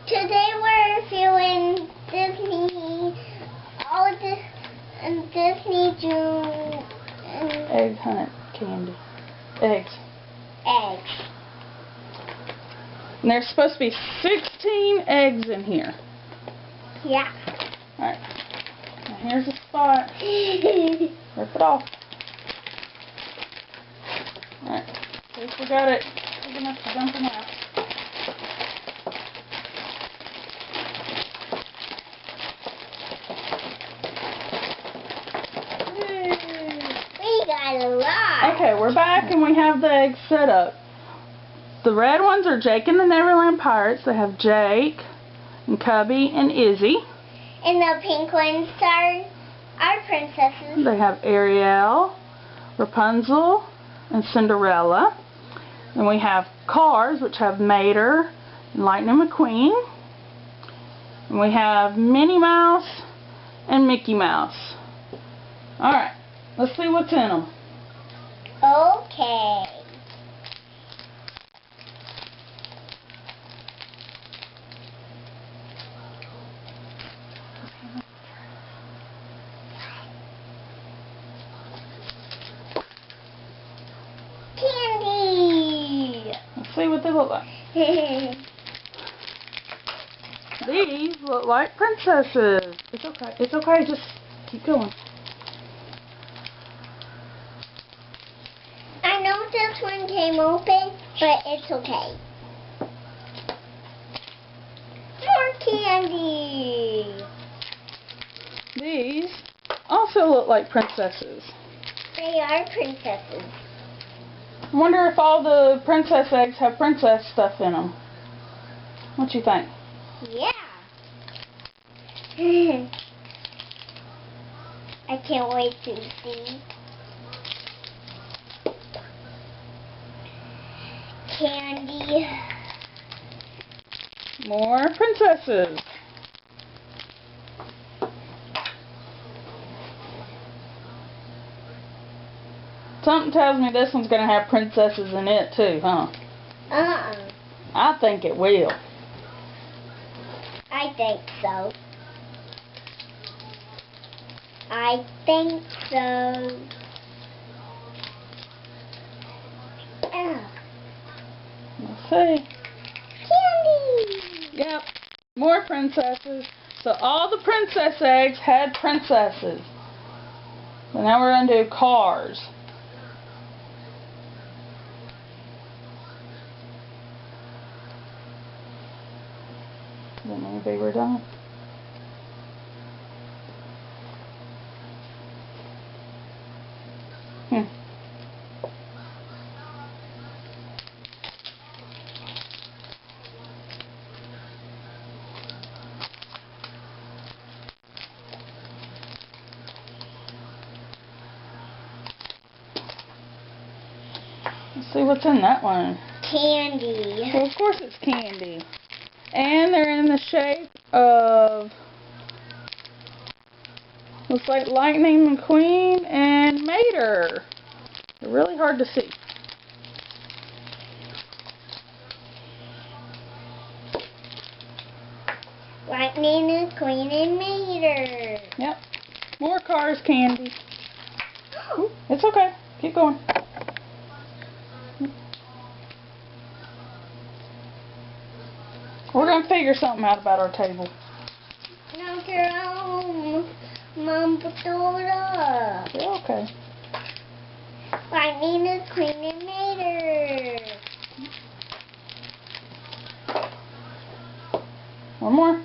Today we're feeling Disney, all this and Disney June Egg hunt candy. Eggs. eggs. And there's supposed to be 16 eggs in here. Yeah. Alright. Now here's the spot. Rip it off. Alright. At least we got it big enough to dump them out. We got a lot. Okay, we're back and we have the eggs set up. The red ones are Jake and the Neverland Pirates. They have Jake and Cubby and Izzy. And the pink ones are our princesses. They have Ariel, Rapunzel, and Cinderella. And we have Cars, which have Mater and Lightning McQueen. And we have Minnie Mouse and Mickey Mouse. Alright, let's see what's in them. Okay. Candy. Let's see what they look like. These look like princesses. It's okay. It's okay. Just keep going. I know this one came open, but it's okay. More candy. These also look like princesses. They are princesses. I wonder if all the princess eggs have princess stuff in them. What you think? Yeah. I can't wait to see. Candy. More princesses. Something tells me this one's going to have princesses in it too, huh? I think it will. I think so. I think so. Let's see. Candy! Yep, more princesses. So all the princess eggs had princesses. So now we're going to do Cars. Then maybe we're done. Let's see what's in that one. Candy. Well, of course it's candy. And they're in the shape of, looks like Lightning McQueen and Mater. They're really hard to see. Lightning McQueen and Mater. Yep. More Cars candy. Ooh, it's okay. Keep going. We're going to figure something out about our table. No, Jerome. Mom, put it up. You're okay. Lightning McQueen and Mater. One more.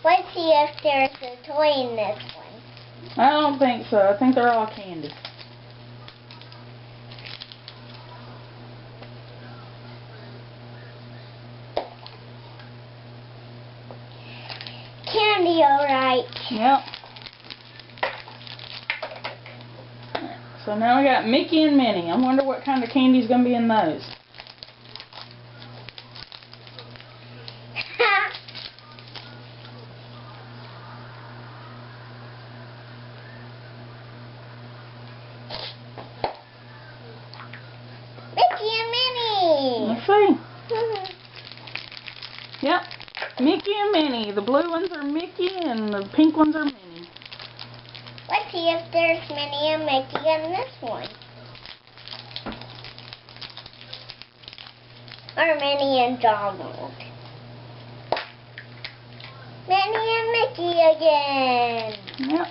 Let's see if there's a toy in this one. I don't think so. I think they're all candy. Candy, alright. Yep. So now we got Mickey and Minnie. I wonder what kind of candy's going to be in those. Minnie. The blue ones are Mickey and the pink ones are Minnie. Let's see if there's Minnie and Mickey in this one. Or Minnie and Donald. Minnie and Mickey again. Yep.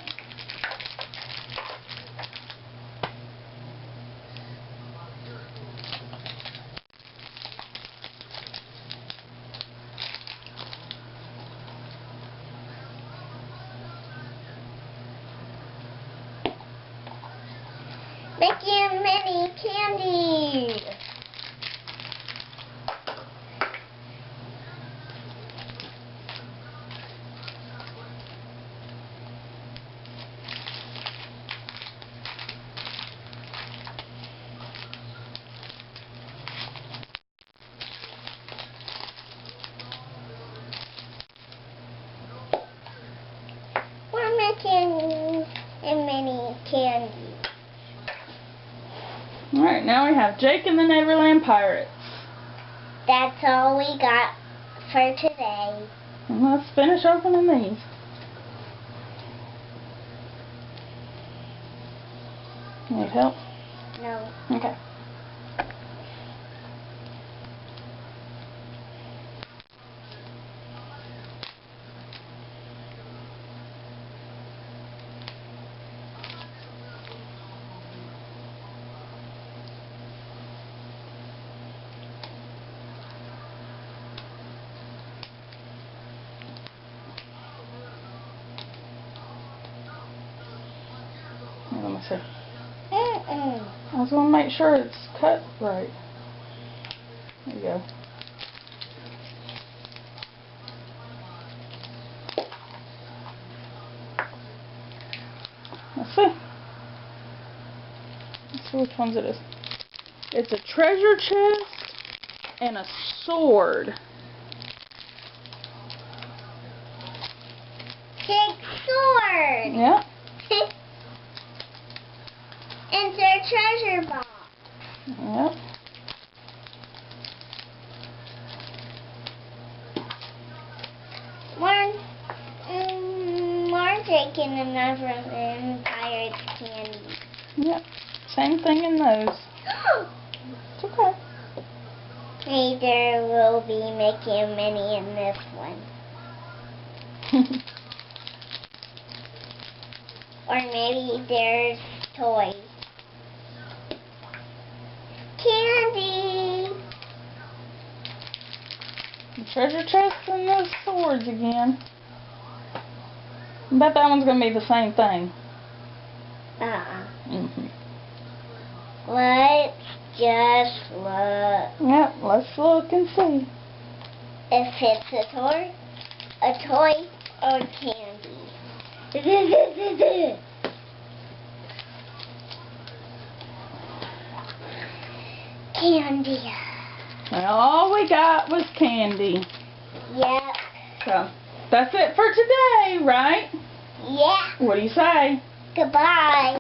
Mickey and Minnie candy. We're Mickey and Minnie candy. Alright, now we have Jake and the Neverland Pirates. That's all we got for today. And let's finish opening these. Need help? No. Okay. Let me see. I just want to make sure it's cut right. There you go. Let's see. Let's see which ones it is. It's a treasure chest and a sword. Big sword. Yep. And their treasure box. Yep. We're taking another Pirates candy. Yep. Same thing in those. It's okay. Maybe there will be Mickey and Minnie in this one. Or maybe there's toys. Candy! The treasure chest and the swords again. I bet that one's going to be the same thing. Let's just look. Yep, let's look and see. If it's a toy or candy. Candy. And all we got was candy. Yep. So, that's it for today, right? Yeah. What do you say? Goodbye.